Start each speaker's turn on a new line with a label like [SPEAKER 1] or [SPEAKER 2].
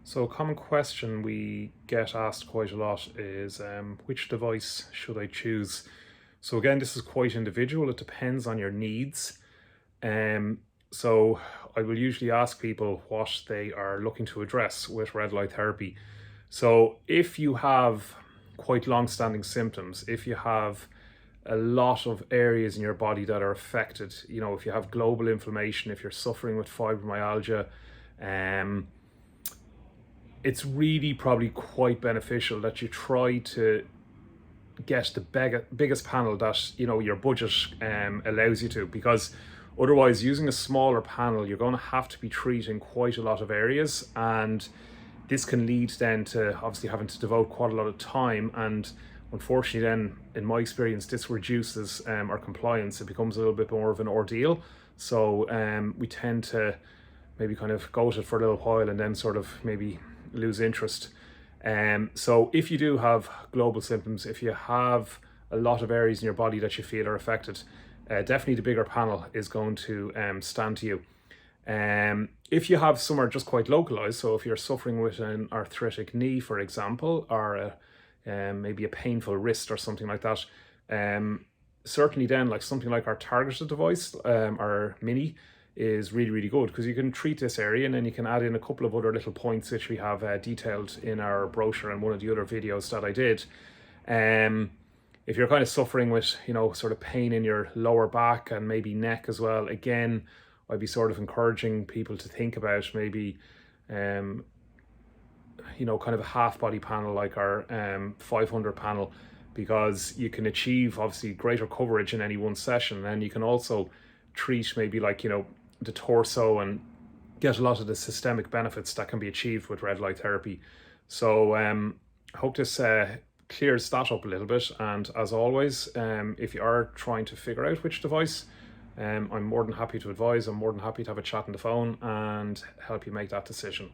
[SPEAKER 1] So a common question we get asked quite a lot is which device should I choose? So again, this is quite individual. It depends on your needs. Um, so I will usually ask people what they are looking to address with red light therapy. So if you have quite long-standing symptoms, if you have a lot of areas in your body that are affected, if you have global inflammation, if you're suffering with fibromyalgia, um, it's really probably quite beneficial that you try to get the biggest panel that your budget allows you to, because otherwise using a smaller panel you're going to have to be treating quite a lot of areas, and this can lead then to obviously having to devote quite a lot of time, and unfortunately then in my experience this reduces our compliance. It becomes a little bit more of an ordeal, so we tend to maybe kind of go at it for a little while and then sort of maybe lose interest. So if you do have global symptoms, if you have a lot of areas in your body that you feel are affected, definitely the bigger panel is going to stand to you. If you have somewhere just quite localized, so if you're suffering with an arthritic knee, for example, or maybe a painful wrist or something like that, certainly then like something like our targeted device, our Mini, is really, really good, because you can treat this area and then you can add in a couple of other little points which we have detailed in our brochure and one of the other videos that I did. If you're kind of suffering with, sort of pain in your lower back and maybe neck as well, again, I'd be sort of encouraging people to think about maybe, kind of a half body panel like our 500 panel, because you can achieve obviously greater coverage in any one session, and you can also treat maybe like, the torso and get a lot of the systemic benefits that can be achieved with red light therapy. So I hope this clears that up a little bit. And as always, if you are trying to figure out which device, I'm more than happy to advise. I'm more than happy to have a chat on the phone and help you make that decision.